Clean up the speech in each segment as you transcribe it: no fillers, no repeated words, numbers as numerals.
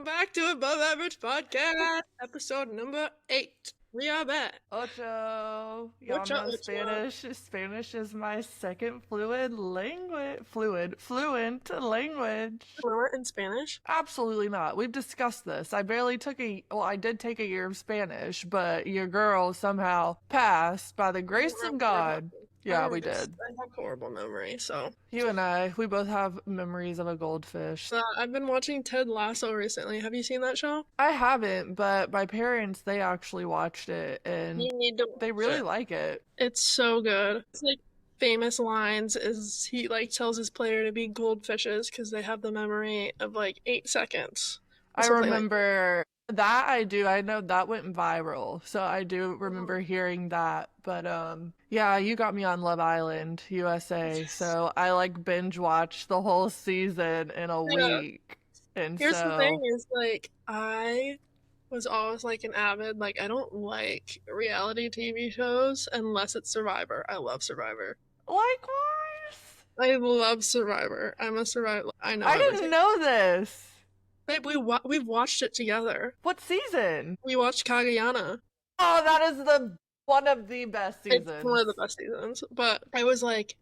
Welcome back to Above Average Podcast, episode number 8. We are back. Ocho. Y'all Ocho, know ocho. Spanish. Spanish is my second fluent language. Fluent language. Fluent in Spanish? Absolutely not. We've discussed this. I did take a year of Spanish, but your girl somehow passed by the grace of God. Yeah, we did. I have horrible memory, so. You and we both have memories of a goldfish. I've been watching Ted Lasso recently. Have you seen that show? I haven't, but my parents, they actually watched it, and You need to they really like it. It's so good. It's like famous lines is he like tells his player to be goldfishes because they have the memory of like 8 seconds. I remember that. I do. I know that went viral, so I do remember hearing that. But yeah, you got me on Love Island USA, so I like binge watched the whole season in a week. And here's the thing: is like I was always like an avid I don't like reality TV shows unless it's Survivor. I love Survivor. Likewise. I love Survivor. I'm a Survivor. I know. I didn't know this. Babe, we've watched it together. What season? We watched Kagayana. Oh, that is one of the best seasons. It's one of the best seasons. But I was like,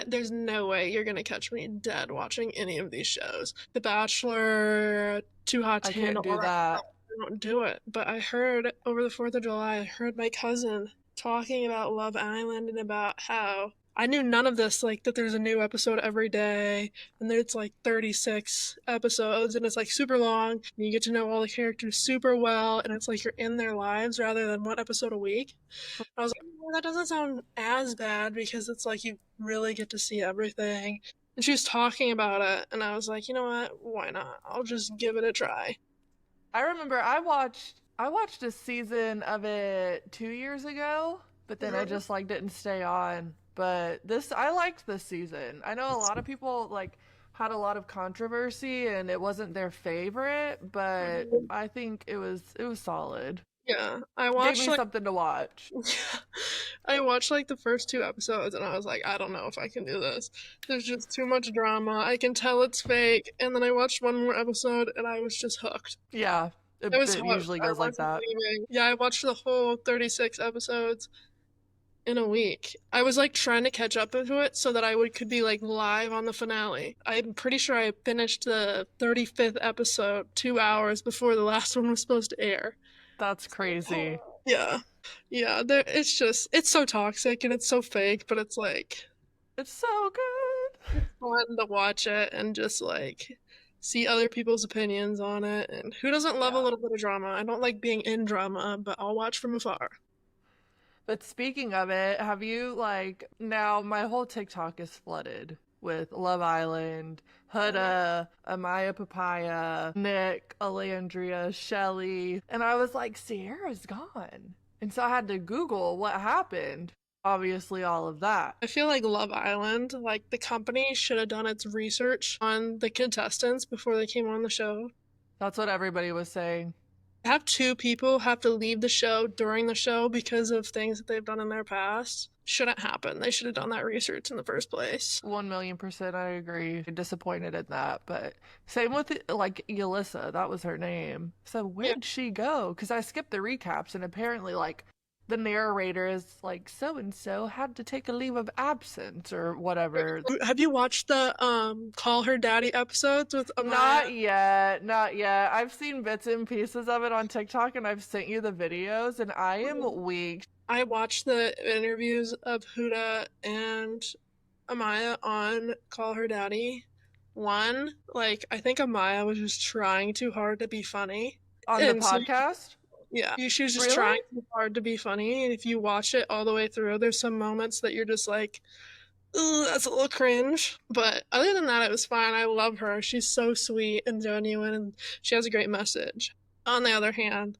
there's no way you're gonna catch me dead watching any of these shows. The Bachelor, Too Hot to Handle. I can't do that. I don't do it. But I heard over the 4th of July, I heard my cousin talking about Love Island and about how I knew none of this, like that there's a new episode every day, and there's like 36 episodes, and it's like super long, and you get to know all the characters super well, and it's like you're in their lives rather than one episode a week. And I was like, well, that doesn't sound as bad because it's like you really get to see everything. And she was talking about it, and I was like, you know what? Why not? I'll just give it a try. I remember I watched a season of it 2 years ago, but then I just like didn't stay on. But I liked this season. I know a lot of people had a lot of controversy and it wasn't their favorite, but I think it was solid. Yeah, I watched Gave me something to watch. I watched the first 2 episodes and I was like, I don't know if I can do this. There's just too much drama. I can tell it's fake. And then I watched one more episode and I was just hooked. Yeah, it usually goes like that. Yeah, I watched the whole 36 episodes in a week. I was trying to catch up to it so that I could be live on the finale. I'm pretty sure I finished the 35th episode 2 hours before the last one was supposed to air. That's crazy. Yeah. It's so toxic and it's so fake, but it's it's so good. It's fun to watch it and just see other people's opinions on it. And who doesn't love a little bit of drama? I don't like being in drama, but I'll watch from afar. But speaking of it, have you now my whole TikTok is flooded with Love Island, Huda, Amaya Papaya, Nick, Alandria, Shelly, and I was like, Sierra's gone. And so I had to Google what happened. Obviously all of that. I feel like Love Island, the company should have done its research on the contestants before they came on the show. That's what everybody was saying. Have 2 people have to leave the show during the show because of things that they've done in their past shouldn't happen. They should have done that research in the first place. 1,000,000% I agree. I'm disappointed in that, but same with Yelissa, that was her name. So where'd she go? Because I skipped the recaps and apparently the narrator is so-and-so had to take a leave of absence or whatever. Have you watched the Call Her Daddy episodes with Amaya? Not yet. I've seen bits and pieces of it on TikTok and I've sent you the videos and I am weak. I watched the interviews of Huda and Amaya on Call Her Daddy. One, I think Amaya was just trying too hard to be funny. On the podcast? Yeah, she was just trying too hard to be funny, and if you watch it all the way through, there's some moments that you're just like, ooh, that's a little cringe. But other than that, it was fine. I love her. She's so sweet and genuine, and she has a great message. On the other hand,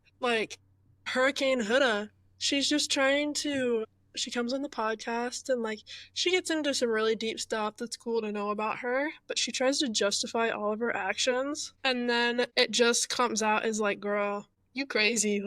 Hurricane Huda, she's just trying to... She comes on the podcast, and she gets into some really deep stuff that's cool to know about her, but she tries to justify all of her actions, and then it just comes out as girl... You crazy.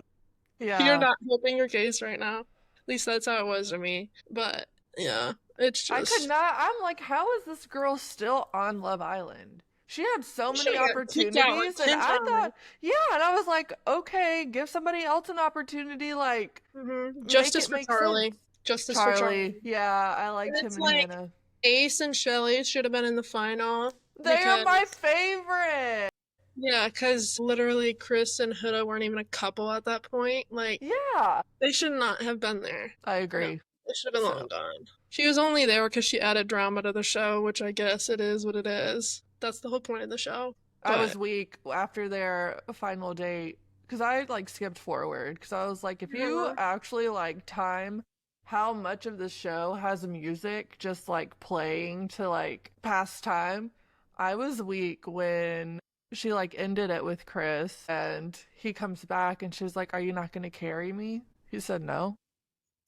Yeah. You're not helping your case right now. At least that's how it was to me. But, yeah, it's just... I could not... I'm how is this girl still on Love Island? She had so You should many have gotten kicked out like opportunities, and 10 I thought, times. yeah, and I was like, okay, give somebody else an opportunity, like, make Justice it for make sense. Charlie. Justice for Charlie, Charlie. yeah, I And liked him it's and like Hannah. Ace and Shelly should have been in the final They are my because favorite. yeah, because literally Chris and Huda weren't even a couple at that point. Like Yeah, they should not have been there. I No, agree. they should have been long So gone. She was only there because she added drama to the show, which I guess it is what it is. That's the whole point of the show. I was But weak after their final date because I like skipped forward because I was like, if you uh, actually like time how much of the show has music just like playing to like pass time, I was weak when she like ended it with Chris and he comes back and she's like, "Are you not going to carry me?" He said no.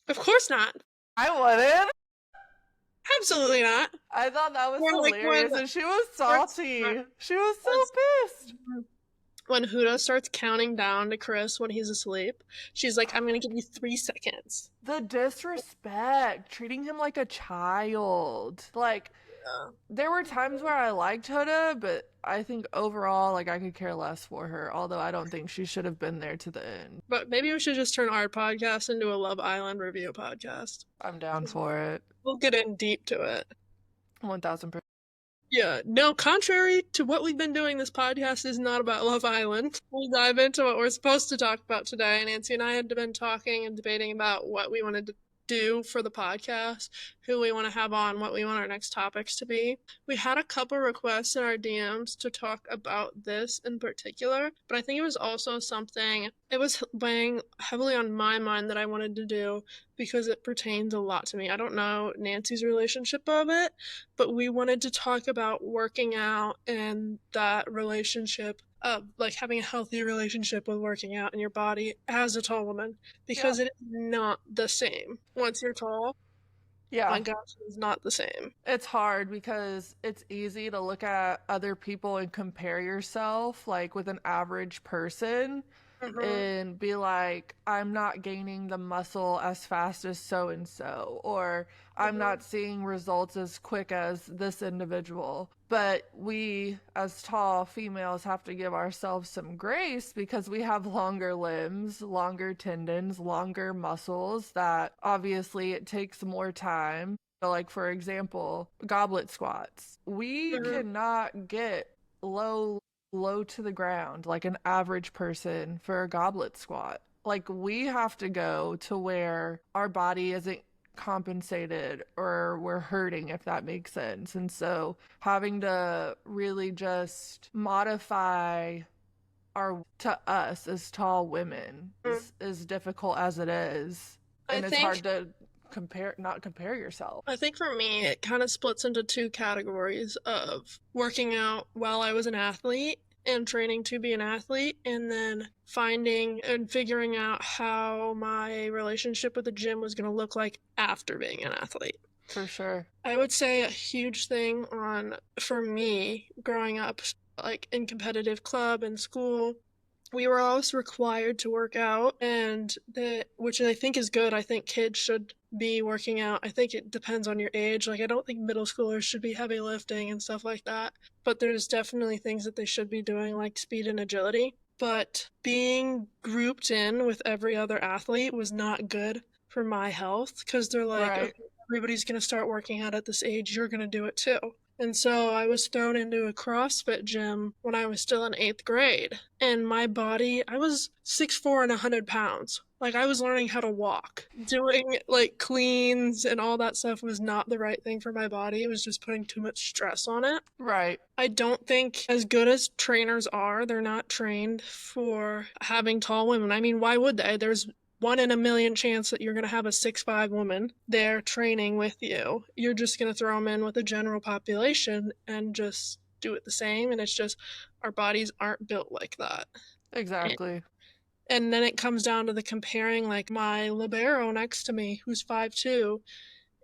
of course not. I wouldn't. Absolutely not. I thought that was Or like hilarious and she was salty. She was so pissed. when Huda starts counting down to Chris when he's asleep, she's like, "I'm gonna give you 3 seconds." The disrespect, treating him like a child. Like, Yeah. there were times where I liked Huda, but I think overall, like, I could care less for her. Although I don't think she should have been there to the end. But maybe we should just turn our podcast into a Love Island review podcast. I'm down for it. We'll get in deep to it. 1000%. Yeah, no, contrary to what we've been doing, this podcast is not about Love Island. We'll dive into what we're supposed to talk about today. Nancy and I had been talking and debating about what we wanted to do for the podcast, who we want to have on, what we want our next topics to be. We had a couple requests in our DMs to talk about this in particular, but I think it was also something, it was weighing heavily on my mind that I wanted to do because it pertains a lot to me. I don't know Nancy's relationship of it, but we wanted to talk about working out and that relationship of like having a healthy relationship with working out in your body as a tall woman Yeah. because it is not the same. Once you're tall, Yeah. my gosh, it is not the same. It's hard because it's easy to look at other people and compare yourself, like, with an average person Mm-hmm. and be like, I'm not gaining the muscle as fast as so and so, or I'm Mm-hmm. not seeing results as quick as this individual. But we, as tall females, have to give ourselves some grace because we have longer limbs, longer tendons, longer muscles that obviously it takes more time. So, like, for example, goblet squats. We Mm-hmm. cannot get low to the ground like an average person for a goblet squat. Like, we have to go to where our body isn't compensated or we're hurting, if that makes sense. And so having to really just modify our to us as tall women is difficult as it is. I And it's hard think to not compare yourself. I think for me it kind of splits into two categories of working out while I was an athlete and training to be an athlete and then finding and figuring out how my relationship with the gym was going to look like after being an athlete. For sure. I would say a huge thing on for me growing up like in competitive club and school, we were always required to work out and that which I think is good. I think kids should be working out. I think it depends on your age. Like I don't think middle schoolers should be heavy lifting and stuff like that, but there's definitely things that they should be doing like speed and agility. But being grouped in with every other athlete was not good for my health because they're like, Right. okay, everybody's going to start working out at this age, you're going to do it too. And so I was thrown into a CrossFit gym when I was still in eighth grade. And my body, I was 6'4" and 100 pounds. Like I was learning how to walk. Doing like cleans and all that stuff was not the right thing for my body. It was just putting too much stress on it. Right. I don't think, as good as trainers are, they're not trained for having tall women. I mean, why would they? There's 1 in a million chance that you're going to have a 6'5" woman there training with you. You're just going to throw them in with the general population and just do it the same. And it's just our bodies aren't built like that. Exactly. And then it comes down to the comparing, like my libero next to me, who's 5'2",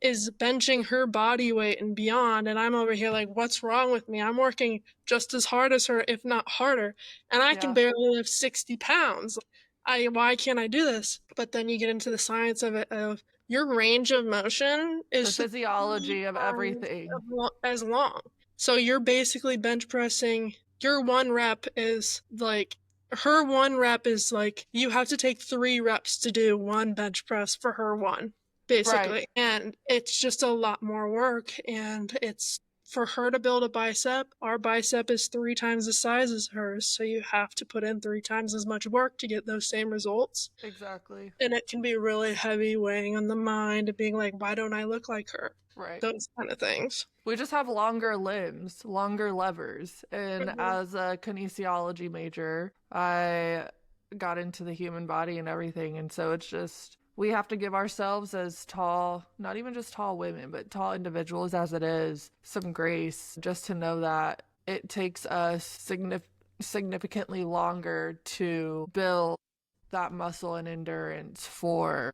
is benching her body weight and beyond, and I'm over here like, what's wrong with me? I'm working just as hard as her, if not harder, and I can Yeah. barely lift 60 pounds. Why can't I do this? But then you get into the science of it of your range of motion The is 3 physiology of times everything. as long. So you're basically bench pressing. Your one rep is like, her one rep is like, you have to take 3 reps to do one bench press for her one, Right. basically. And it's just a lot more work. And it's for her to build a bicep, our bicep is 3 times the size as hers. So you have to put in 3 times as much work to get those same results. Exactly. And it can be really heavy, weighing on the mind and being like, why don't I look like her? Right. Those kind of things. We just have longer limbs, longer levers. And Mhm. as a kinesiology major, I got into the human body and everything. And so it's just, we have to give ourselves as tall, not even just tall women, but tall individuals as it is, some grace just to know that it takes us significantly longer to build that muscle and endurance for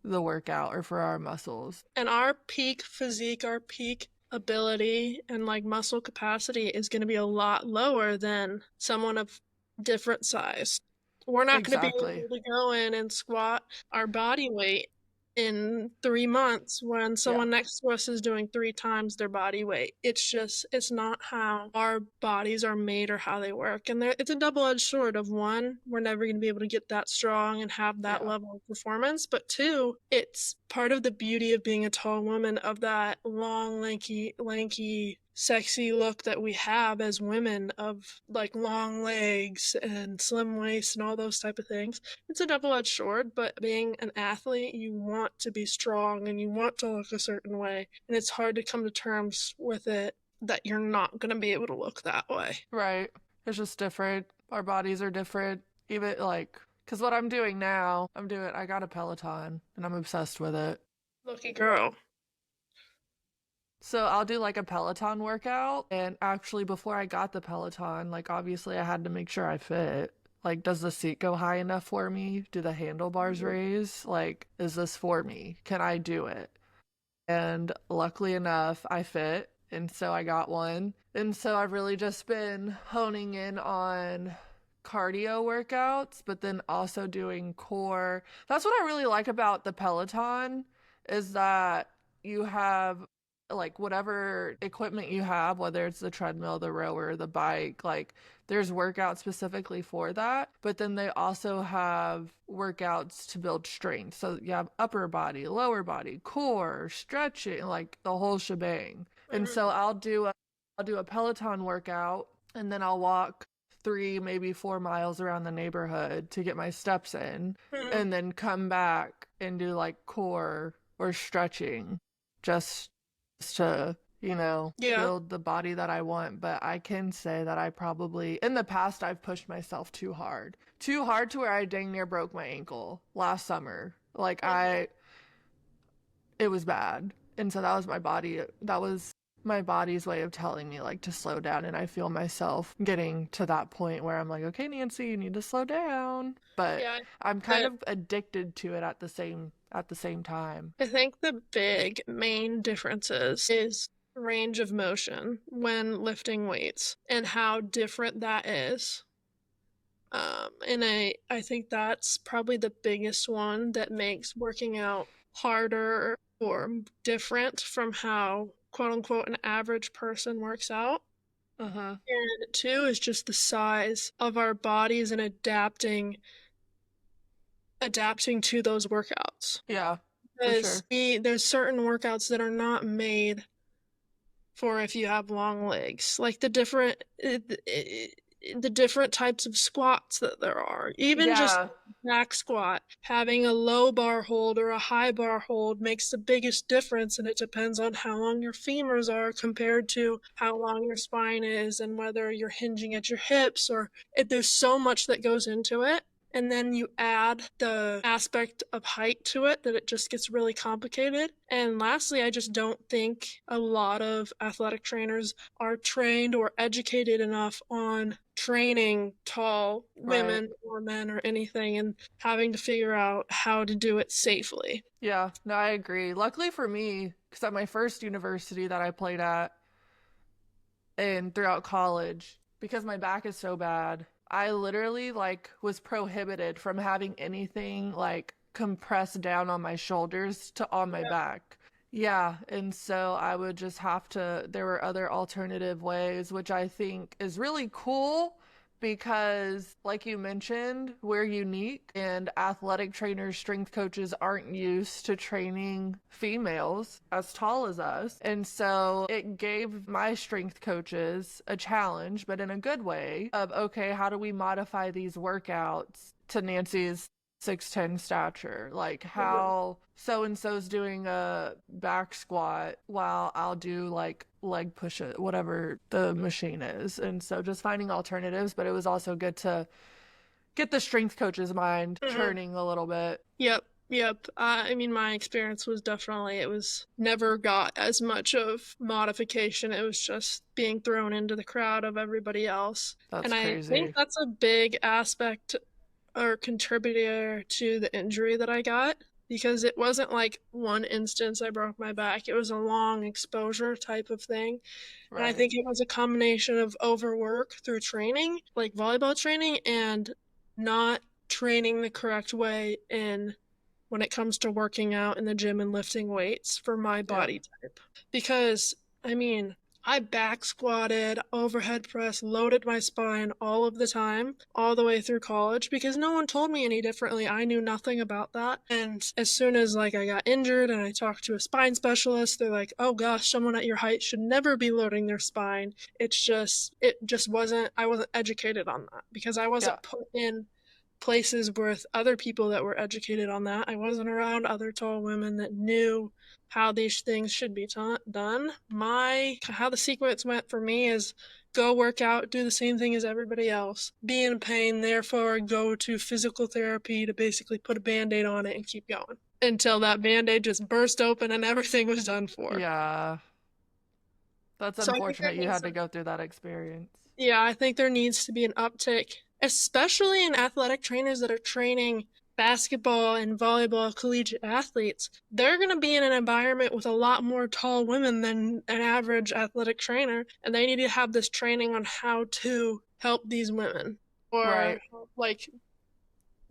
the workout or for our muscles. And our peak physique, our peak ability and like muscle capacity is going to be a lot lower than someone of different size. We're not going to be Exactly. able to go in and squat our body weight in 3 months when Yeah. someone next to us is doing 3 times their body weight. It's just, it's not how our bodies are made or how they work. And it's a double edged sword of one, we're never going to be able to get that strong and have that Yeah. level of performance. But two, it's part of the beauty of being a tall woman, of that long, lanky, sexy look that we have as women, of like long legs and slim waist and all those type of things. It's a double-edged sword, but being an athlete, you want to be strong and you want to look a certain way, and it's hard to come to terms with it that you're not going to be able to look that way. Right. It's just different. Our bodies are different. Even like, because what I'm doing now, I got a Peloton and I'm obsessed with it. Lucky girl. So I'll do like a Peloton workout. And actually, before I got the Peloton, like obviously I had to make sure I fit. Like, does the seat go high enough for me? Do the handlebars raise? Like, is this for me? Can I do it? And luckily enough, I fit. And so I got one. And so I've really just been honing in on cardio workouts, but then also doing core. That's what I really like about the Peloton is that you have like whatever equipment you have, whether it's the treadmill, the rower, the bike, like there's workouts specifically for that. But then they also have workouts to build strength. So you have upper body, lower body, core, stretching, like the whole shebang. And Mm-hmm. so I'll do a Peloton workout and then I'll walk 3 maybe 4 miles around the neighborhood to get my steps in Mm-hmm. and then come back and do like core or stretching just to, Yeah. build the body that I want. But I can say that I probably, in the past, I've pushed myself too hard. Too hard to where I dang near broke my ankle last summer. Mm-hmm. It was bad. And so that was my body's way of telling me like to slow down. And I feel myself getting to that point where I'm like, okay, Nancy, you need to slow down. But Yeah. I'm kind The, of addicted to it at the same time. I think the big main differences is range of motion when lifting weights and how different that is. And I think that's probably the biggest one that makes working out harder or different from how quote unquote an average person works out. Mm-hmm. And two is just the size of our bodies and adapting to those workouts. Yeah, for Because sure. there's certain workouts that are not made for if you have long legs, like the different types of squats that there are. Even just Yeah, back squat, having a low bar hold or a high bar hold makes the biggest difference, and it depends on how long your femurs are compared to how long your spine is and whether you're hinging at your hips, or there's so much that goes into it. And then you add the aspect of height to it that it just gets really complicated. And lastly, I just don't think a lot of athletic trainers are trained or educated enough on training tall right. women or men or anything, and having to figure out how to do it safely. Yeah, no, I agree. Luckily for me, because at my first university that I played at and throughout college, because my back is so bad, I literally like was prohibited from having anything like compressed down on my shoulders to on my back. Yeah, and so I would just have to, there were other alternative ways, which I think is really cool because, like you mentioned, we're unique and athletic trainers, strength coaches aren't used to training females as tall as us. And so it gave my strength coaches a challenge, but in a good way, of okay, how do we modify these workouts to Nancy's 6'10" stature, like Mhm. how so and so's doing a back squat while I'll do like leg push it, whatever the machine is. And so just finding alternatives, but it was also good to get the strength coach's mind Mhm. churning a little bit. Yep, yep. I mean, my experience was definitely, it was never got as much of modification. It was just being thrown into the crowd of everybody else. That's And I think crazy. that's a big aspect or contributor to the injury that I got because it wasn't like one instance I broke my back. It was a long exposure type of thing. And I Right. think it was a combination of overwork through training, like volleyball training, and not training the correct way in when it comes to working out in the gym and lifting weights for my Yeah. body type. Because, I mean, I back squatted, overhead press, loaded my spine all of the time, all the way through college, because no one told me any differently. I knew nothing about that. And as soon as like I got injured and I talked to a spine specialist, they're like, "Oh gosh, someone at your height should never be loading their spine." It just wasn't I wasn't educated on that because I Yeah. wasn't put in places with other people that were educated on that. I wasn't around other tall women that knew how these things should be done. My how the sequence went for me is go work out, do the same thing as everybody else, be in pain, therefore go to physical therapy to basically put a band-aid on it and keep going until that band-aid just burst open and everything was done for. Yeah. That's So I think there unfortunate you needs had to to go through that experience. Yeah, I think there needs to be an uptick, especially in athletic trainers that are training basketball and volleyball collegiate athletes. They're going to be in an environment with a lot more tall women than an average athletic trainer, and they need to have this training on how to help these women or Right. like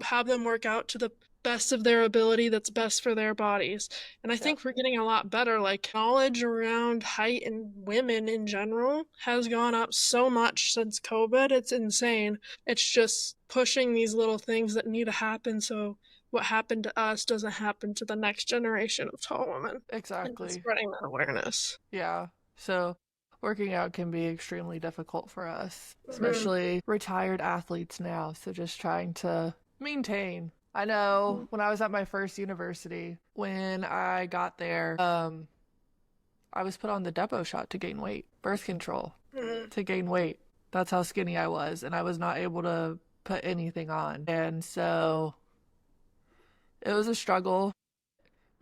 have them work out to the best of their ability that's best for their bodies. And I Yeah. think we're getting a lot better. Like knowledge around height and women in general has gone up so much since COVID. It's insane. It's just pushing these little things that need to happen so what happened to us doesn't happen to the next generation of tall women and just Exactly. spreading that awareness. Yeah. So working out can be extremely difficult for us, Mm-hmm. especially retired athletes now. So just trying to maintain. I know when I was at my first university, when I got there, I was put on the depot shot to gain weight, birth control Mm-hmm. to gain weight. That's how skinny I was, and I was not able to put anything on. And so it was a struggle,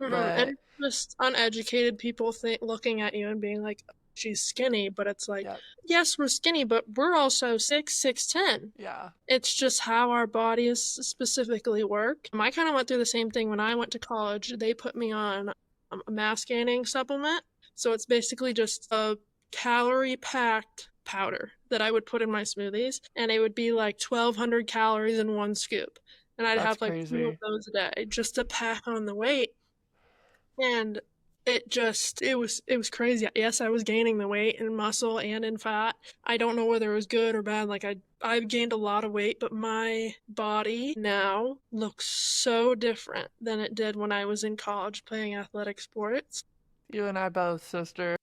Mm-hmm. And but it's just uneducated people looking at you and being like, she's skinny, but it's like, yeah, yes, we're skinny, but we're also 6'10". yeah, It's just how our bodies specifically work. I kind of went through the same thing when I went to college. They put me on a mass gaining supplement. So it's basically just a calorie packed powder that I would put in my smoothies, and it would be like 1,200 calories in one scoop. And I'd that's have like two of crazy. those a day just to pack on the weight. And it was crazy. Yes, I was gaining the weight in muscle and in fat. I don't know whether it was good or bad. Like I've gained a lot of weight, but my body now looks so different than it did when I was in college playing athletic sports. You and I both, sister.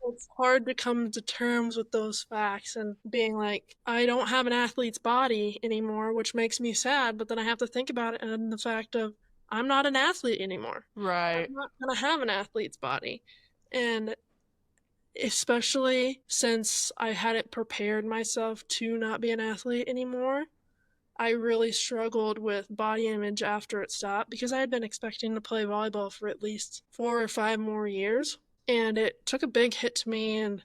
It's hard to come to terms with those facts and being like, I don't have an athlete's body anymore, which makes me sad, but then I have to think about it and the fact of I'm not an athlete anymore. Right. I'm not going to have an athlete's body. And especially since I hadn't prepared myself to not be an athlete anymore, I really struggled with body image after it stopped because I had been expecting to play volleyball for at least 4 or 5 more years. And it took a big hit to me. And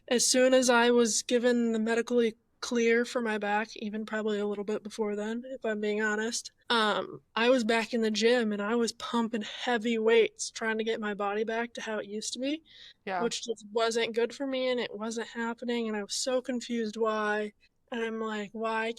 as soon as I was given the medically clear for my back, even probably a little bit before then, if I'm being honest, I was back in the gym and I was pumping heavy weights trying to get my body back to how it used to be, Yeah. which just wasn't good for me and it wasn't happening. And I was so confused why. And I'm like, why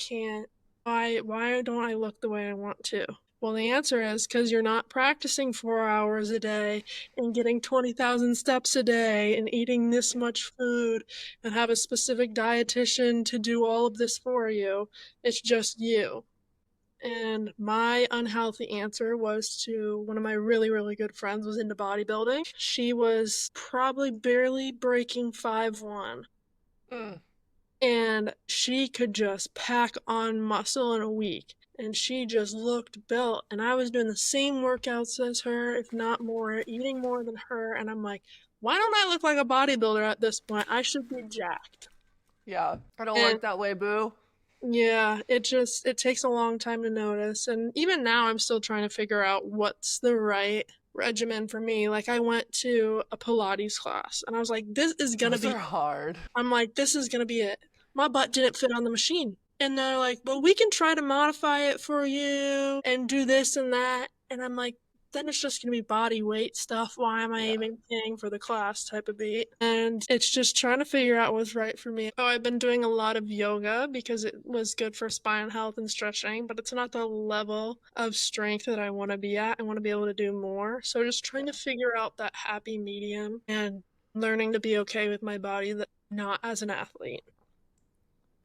don't I look the way I want to? Well, the answer is because you're not practicing 4 hours a day and getting 20,000 steps a day and eating this much food and have a specific dietitian to do all of this for you. It's just you. And my unhealthy answer was to one of my really, really good friends was into bodybuilding. She was probably barely breaking 5'1". Mm. And she could just pack on muscle in a week. And she just looked built. And I was doing the same workouts as her, if not more, eating more than her. And I'm like, why don't I look like a bodybuilder at this point? I should be jacked. Yeah, I don't And work that way, boo. yeah, it takes a long time to notice. And even now I'm still trying to figure out what's the right regimen for me. Like I went to a Pilates class and I was like, this is gonna Those be are hard. I'm like, this is gonna be it. My butt didn't fit on the machine. And they're like, well, we can try to modify it for you and do this and that. And I'm like, then it's just gonna be body weight stuff. Why am I Yeah. even paying for the class type of beat? And it's just trying to figure out what's right for me. Oh, I've been doing a lot of yoga because it was good for spine health and stretching, but it's not the level of strength that I want to be at. I want to be able to do more. So just trying to figure out that happy medium and learning to be okay with my body that not as an athlete.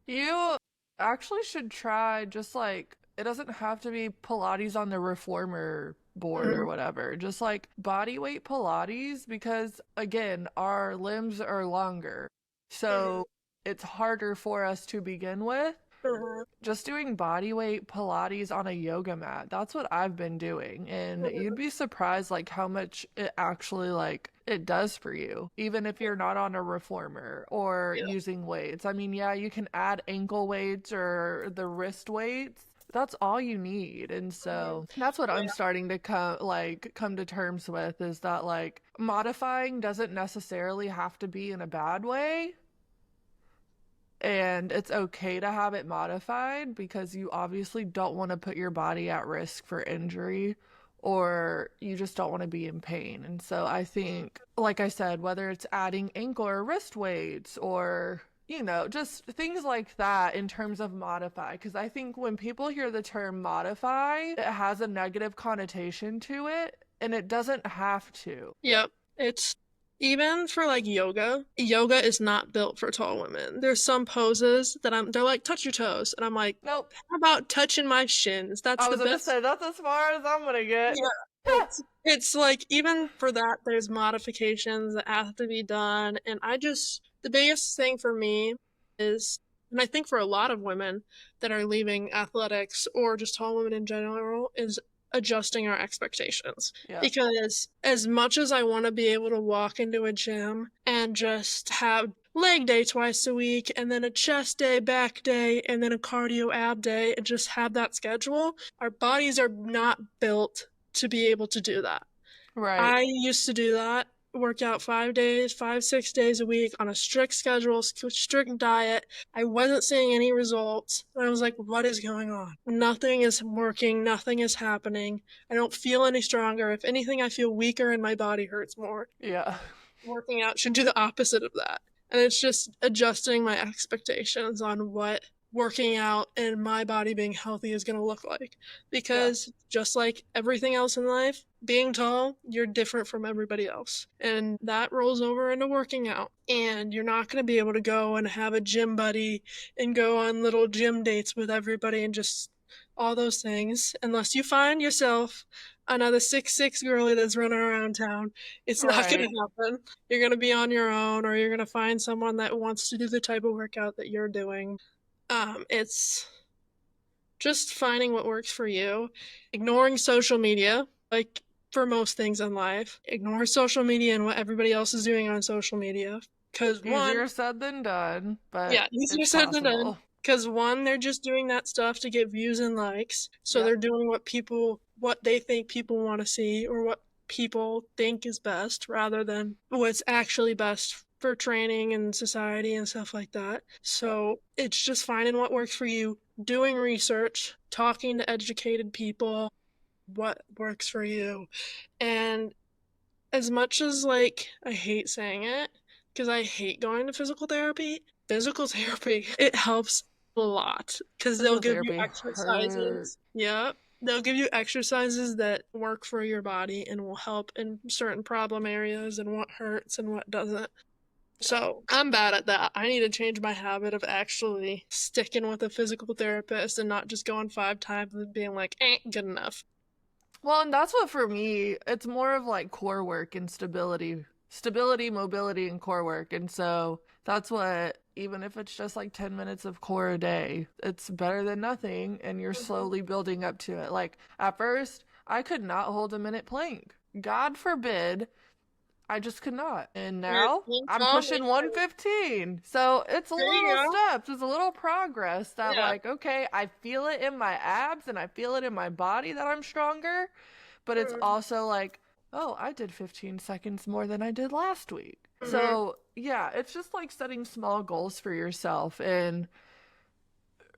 You actually should try just like it doesn't have to be Pilates on the reformer board or Mhm. whatever. Just like body weight Pilates because again, our limbs are longer. Mhm. So it's harder for us to begin with. Mhm. Just doing body weight Pilates on a yoga mat. That's what I've been doing. And you'd Mhm. be surprised like how much it actually like it does for you, even if you're not on a reformer or Yeah. using weights. I mean, yeah, you can add ankle weights or the wrist weights. That's all you need. And Mhm. so that's what I'm Yeah. starting to come to terms with is that like modifying doesn't necessarily have to be in a bad way, and it's okay to have it modified because you obviously don't want to put your body at risk for injury or you just don't want to be in pain. And so I think, like I said, whether it's adding ankle or wrist weights or, you know, just things like that in terms of modify. Because I think when people hear the term modify, it has a negative connotation to it and it doesn't have to. Yep. It's even for like yoga. Yoga is not built for tall women. There's some poses that they're like touch your toes and I'm like, Nope. how about touching my shins? That's I the was gonna best. say that's as far as I'm gonna get. Yeah. It's like even for that there's modifications that have to be done and I just the biggest thing for me is and I think for a lot of women that are leaving athletics or just tall women in general is adjusting our expectations Yeah. because as much as I want to be able to walk into a gym and just have leg day twice a week and then a chest day, back day, and then a cardio ab day and just have that schedule, our bodies are not built to be able to do that. Right. I used to do that, work out 5 days, 6 days a week on a strict schedule, strict diet. I wasn't seeing any results. And I was like, what is going on? Nothing is working. Nothing is happening. I don't feel any stronger. If anything, I feel weaker and my body hurts more. Yeah. Working out should do the opposite of that. And it's just adjusting my expectations on what working out and my body being healthy is going to look like. Yeah. Because just like everything else in life, being tall, you're different from everybody else. And that rolls over into working out. And you're not going to be able to go and have a gym buddy and go on little gym dates with everybody and just all those things unless you find yourself another 6'6" girlie that's running around town. It's not going Right. to happen. You're going to be on your own or you're going to find someone that wants to do the type of workout that you're doing. It's just finding what works for you, ignoring social media, like for most things in life. Ignore social media and what everybody else is doing on social media. Because one, Easier said than done, but yeah, easier it's said than done. possible. Because one, they're just doing that stuff to get views and likes. So Yep. they're doing what they think people want to see or what people think is best rather than what's actually best for training and society and stuff like that. Yep. So it's just finding what works for you, doing research, talking to educated people, what works for you. And as much as like I hate saying it, because I hate going to physical therapy, it helps a lot because they'll Physical give you therapy hurts. exercises. Yeah. They'll give you exercises that work for your body and will help in certain problem areas and what hurts and what doesn't. Yeah. So I'm bad at that. I need to change my habit of actually sticking with a physical therapist and not just going 5 times and being like, ain't good enough. Well, and that's what for me, it's more of like core work and stability, mobility, and core work. And so that's what, even if it's just like 10 minutes of core a day, it's better than nothing. And you're Mhm. slowly building up to it. Like at first, I could not hold a minute plank. God forbid I just could not. And You're now being I'm calm. pushing 115. So it's a There you little go. steps, it's a little progress that, Yeah. like, okay, I feel it in my abs and I feel it in my body that I'm stronger. But it's also like, oh, I did 15 seconds more than I did last week. Mm-hmm. So yeah, it's just like setting small goals for yourself and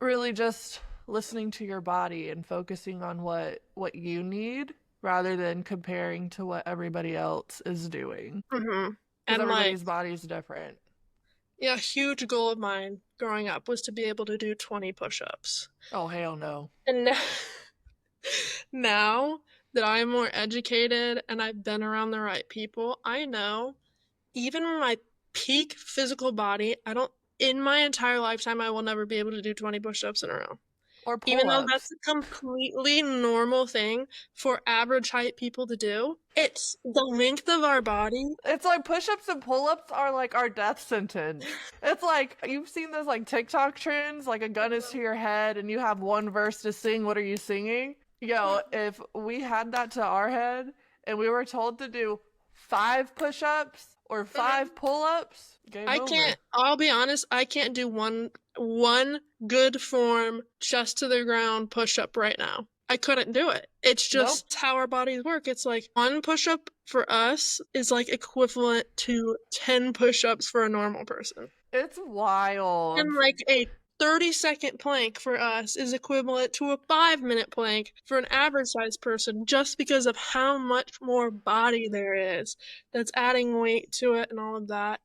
really just listening to your body and focusing on what you need rather than comparing to what everybody else is doing Mm-hmm. because And like, everybody's body is different. yeah, a huge goal of mine growing up was to be able to do 20 push-ups. Oh hell no. And now, now that I'm more educated and I've been around the right people, I know even in my peak physical body, I don't, in my entire lifetime, I will never be able to do 20 push ups in a row. Or Even though pull-ups. that's a completely normal thing for average height people to do, it's the length of our body. It's like push-ups and pull-ups are like our death sentence. It's like you've seen those like TikTok trends, like a gun is to your head and you have one verse to sing. What are you singing? Yo, if we had that to our head and we were told to do 5 push-ups or Mhm. 5 pull-ups, game I over. can't, I'll be honest, I can't do one good form chest to the ground push up right now. I couldn't do it. It's Nope. just how our bodies work. It's like one push up for us is like equivalent to 10 push ups for a normal person. It's wild. And like a 30-second plank for us is equivalent to a 5-minute plank for an average sized person just because of how much more body there is that's adding weight to it and all of that.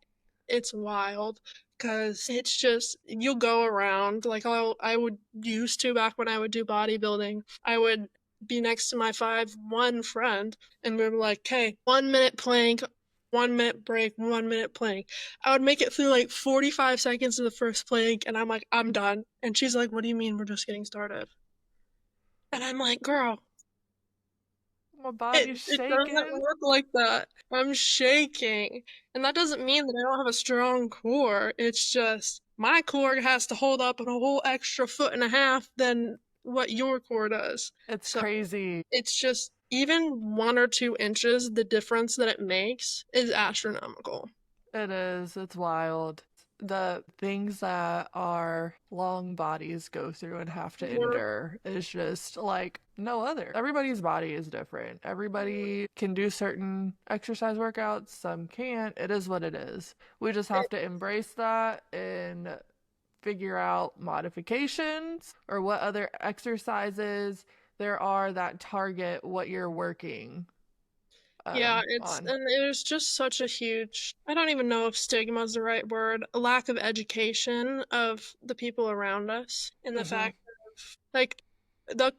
It's wild because it's just you'll go around like I would used to back when I would do bodybuilding. I would be next to my 5'1" friend and we were like, okay, 1 minute plank, 1 minute break, 1 minute plank. I would make it through like 45 seconds of the first plank and I'm like, I'm done. And she's like, what do you mean we're just getting started? And I'm like, girl, My it, body's it doesn't shaking. work like that. I'm shaking. And that doesn't mean that I don't have a strong core. It's just my core has to hold up a whole extra foot and a half than what your core does. It's So crazy. it's just even 1 or 2 inches, the difference that it makes is astronomical. It is. It's wild. The things that our long bodies go through and have to Mhm. endure is just like no other. Everybody's body is different. Everybody can do certain exercise workouts, some can't. It is what it is. We just have to embrace that and figure out modifications or what other exercises there are that target what you're working Yeah, on. and there's just such a huge, I don't even know if stigma is the right word, a lack of education of the people around us and the Mm-hmm. fact of like the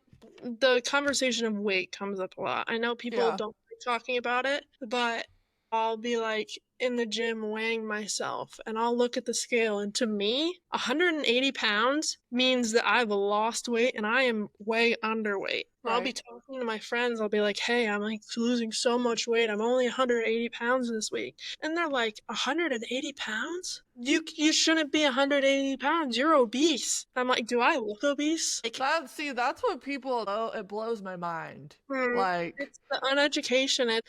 the conversation of weight comes up a lot. I know people Yeah. don't like talking about it, but I'll be like in the gym weighing myself and I'll look at the scale and to me, 180 pounds means that I've lost weight and I am way underweight. And I'll be Right. talking to my friends, I'll be like, hey, I'm like losing so much weight. I'm only 180 pounds this week. And they're like, 180 pounds? You shouldn't be 180 pounds. You're obese. I'm like, do I look obese? Like, That's what people, oh, it blows my mind. hmm, Like, it's the uneducation.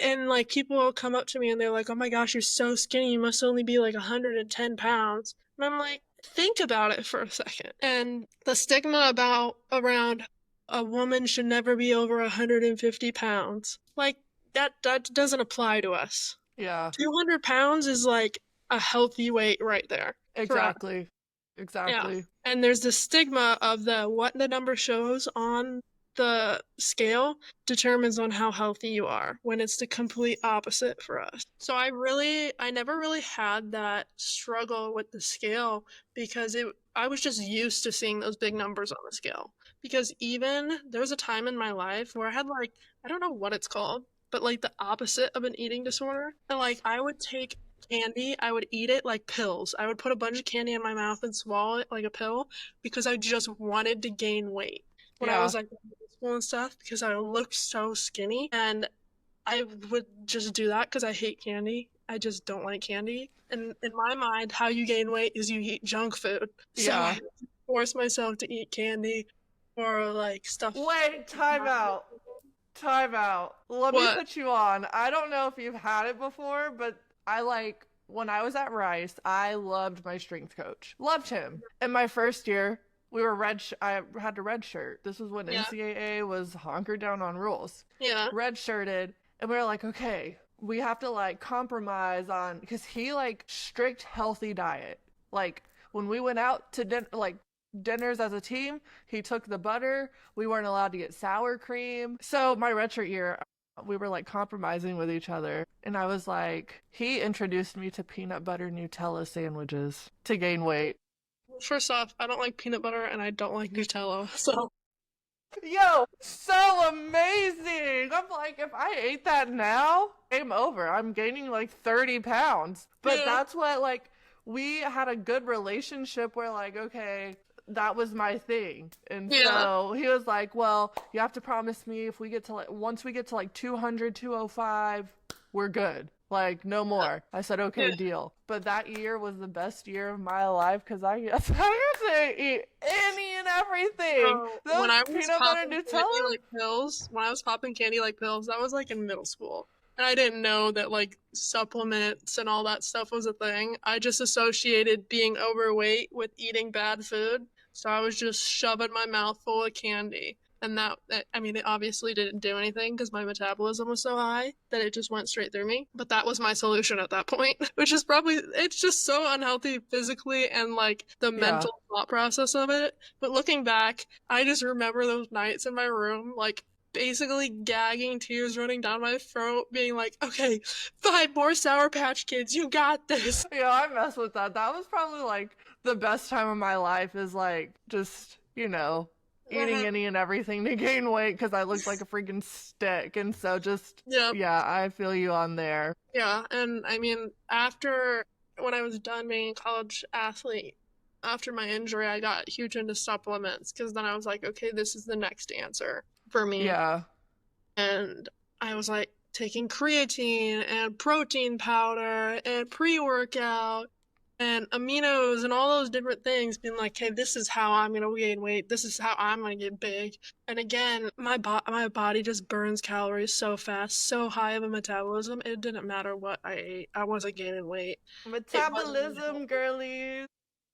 And like people will come up to me and they're like, "Oh my gosh, you're so skinny. You must only be like 110 pounds." And I'm like, "Think about it for a second." And the stigma about around a woman should never be over 150 pounds, like that doesn't apply to us. yeah, 200 pounds is like a healthy weight right there for us. exactly. Yeah. Exactly. And there's the stigma of the what the number shows on the scale determines on how healthy you are when it's the complete opposite for us. So I never really had that struggle with the scale because I was just used to seeing those big numbers on the scale because even there was a time in my life where I had like, I don't know what it's called, but like the opposite of an eating disorder. And like I would take candy, I would eat it like pills. I would put a bunch of candy in my mouth and swallow it like a pill because I just wanted to gain weight when I Yeah. was like in middle school and stuff because I looked so skinny and I would just do that because I hate candy. I just don't like candy. And in my mind, how you gain weight is you eat junk food. So Yeah. I force myself to eat candy or like stuff. Wait, time out. Time out. Let me What? put you on. I don't know if you've had it before, but I like when I was at Rice, I loved my strength coach. Loved him. In my first year, we were I had to red shirt. This was when Yeah. NCAA was hunkered down on rules. Yeah. Red shirted, and we were like, okay, we have to like compromise on because he like strict healthy diet. Like when we went out to like dinners as a team, he took the butter. We weren't allowed to get sour cream. So my redshirt year, we were like compromising with each other. And I was like, he introduced me to peanut butter Nutella sandwiches to gain weight. First off, I don't like peanut butter and I don't like Nutella. So Yo, so amazing. I'm like, if I ate that now, game over. I'm gaining like 30 pounds. But yeah. that's what, like, we had a good relationship where, like, okay, that was my thing. And Yeah. so he was like, well, you have to promise me if we get to like, once we get to like 200, 205, we're good. Like, no more. I said, Yeah. okay, deal. But that year was the best year of my life because I got to eat any and everything. So Those peanut butter Nutella? when I was popping candy like pills, that was like in middle school. And I didn't know that like supplements and all that stuff was a thing. I just associated being overweight with eating bad food. So I was just shoving my mouth full of candy. And I mean, it obviously didn't do anything because my metabolism was so high that it just went straight through me. But that was my solution at that point, which is probably, it's just so unhealthy physically and like the Yeah. mental thought process of it. But looking back, I just remember those nights in my room, like basically gagging, tears running down my throat, being like, okay, 5 more Sour Patch Kids, you got this. Yeah, I mess with that. That was probably like the best time of my life is like just, eating any and everything to gain weight because I looked like a freaking stick. And so just, Yeah. yeah, I feel you on there. Yeah, and I mean, after when I was done being a college athlete, after my injury, I got huge into supplements because then I was like, okay, this is the next answer for me. Yeah. And I was like taking creatine and protein powder and pre-workout and aminos and all those different things, being like, hey, this is how I'm gonna gain weight. This is how I'm gonna get big. And again, my body just burns calories so fast, so high of a metabolism. It didn't matter what I ate. I wasn't gaining weight. It wasn't even Metabolism, girlies.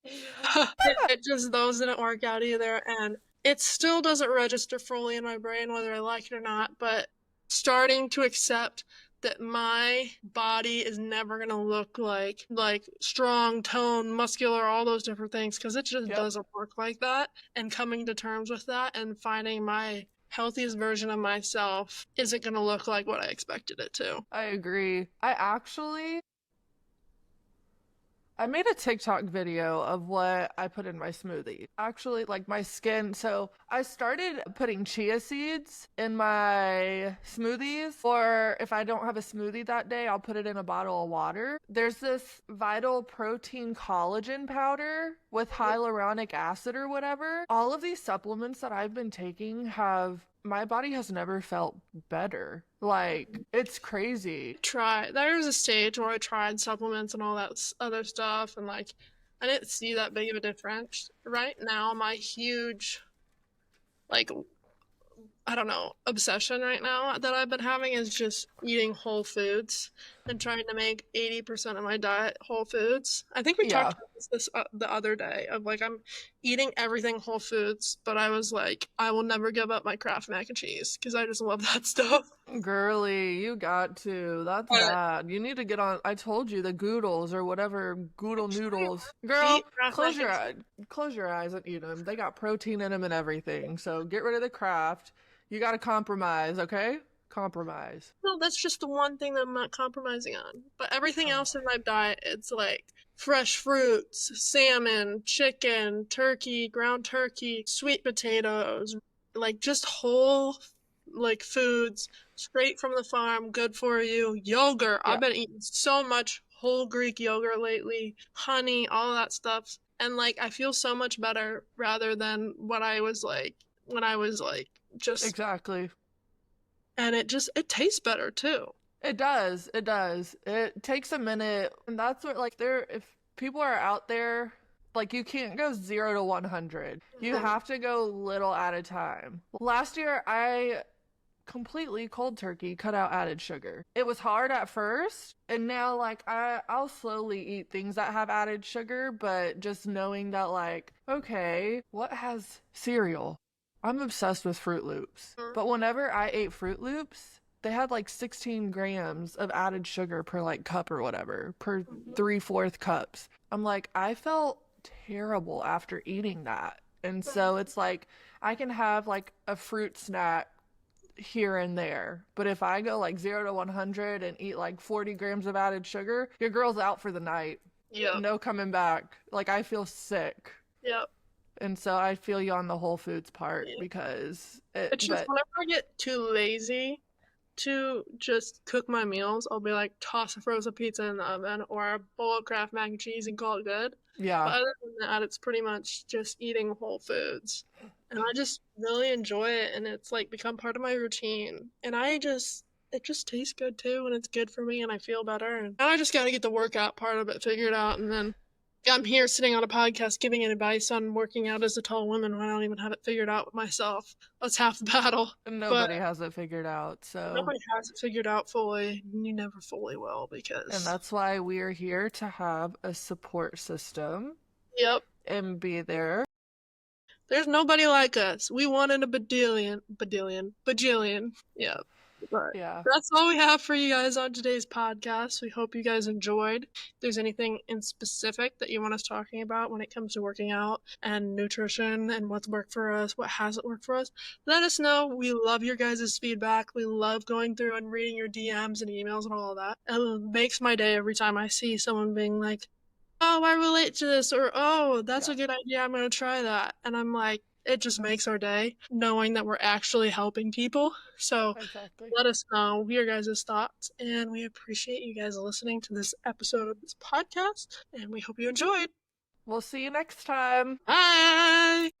it just those didn't work out either, and it still doesn't register fully in my brain whether I like it or not. But starting to accept that my body is never going to look like strong, tone, muscular, all those different things because it just Yep. doesn't work like that, and coming to terms with that and finding my healthiest version of myself isn't going to look like what I expected it to. I agree. I made a TikTok video of what I put in my smoothie. Actually, like my skin. So I started putting chia seeds in my smoothies, or if I don't have a smoothie that day, I'll put it in a bottle of water. There's this Vital Protein Collagen powder with hyaluronic acid or whatever. All of these supplements that I've been taking my body has never felt better. Like, it's crazy. There was a stage where I tried supplements and all that other stuff, and like I didn't see that big of a difference. Right now, my huge, like, I don't know, obsession right now that I've been having is just eating whole foods and trying to make 80% of my diet whole foods. I think we Yeah. talked about this the other day of like I'm eating everything whole foods, but I was like, I will never give up my Kraft mac and cheese because I just love that stuff. Girly, you got to. That's But bad. You need to get on. I told you the goodles or whatever goodle noodles. eat Girl, Kraft mac and cheese. close your eyes and eat them. They got protein in them and everything. So get rid of the craft. You got to compromise, okay? Compromise. No, that's just the one thing that I'm not compromising on. But everything else in my diet, it's like fresh fruits, salmon, chicken, turkey, ground turkey, sweet potatoes, like just whole like foods straight from the farm, good for you. Yogurt. I've Yeah, been eating so much whole Greek yogurt lately, honey, all that stuff. And like I feel so much better rather than what I was like when I was like just exactly. and it tastes better too. It does. It does. It takes a minute. And that's what, like, if people are out there, like, you can't go 0 to 100. You Mhm. have to go little at a time. Last year, I completely cold turkey cut out added sugar. It was hard at first, and now, like, I'll slowly eat things that have added sugar, but just knowing that, like, okay, what has cereal? I'm obsessed with Fruit Loops. But whenever I ate Fruit Loops, they had like 16 grams of added sugar per like cup or whatever, per 3/4 cups. I'm like, I felt terrible after eating that. And so it's like, I can have like a fruit snack here and there. But if I go like 0 to 100 and eat like 40 grams of added sugar, your girl's out for the night. Yep. No coming back. Like, I feel sick. Yep. And so I feel you on the Whole Foods part Yeah. because It's just but whenever I get too lazy to just cook my meals, I'll be like toss a frozen pizza in the oven or a bowl of Kraft mac and cheese and call it good. But yeah, other than that, it's pretty much just eating whole foods. And I just really enjoy it and it's like become part of my routine. And it just tastes good too and it's good for me and I feel better. And now I just gotta get the workout part of it figured out and then I'm here sitting on a podcast giving advice on working out as a tall woman when I don't even have it figured out with myself. That's half the battle. But nobody has it figured out. So, nobody has it figured out fully. You never fully will and because, that's why we are here to have a support system yep, and be there. there's nobody like us. We wanted a bajillion. Yep. But Yeah. that's all we have for you guys on today's podcast. We hope you guys enjoyed. If there's anything in specific that you want us talking about when it comes to working out and nutrition and what's worked for us, what hasn't worked for us, let us know. We love your guys' feedback. We love going through and reading your DMs and emails and all of that. It makes my day every time I see someone being like, oh, I relate to this, or oh, that's Yeah. a good idea. I'm going to try that. And I'm like, it just makes our day knowing that we're actually helping people. So Exactly. let us know your guys' thoughts. And we appreciate you guys listening to this episode of this podcast. And we hope you enjoyed. We'll see you next time. Bye.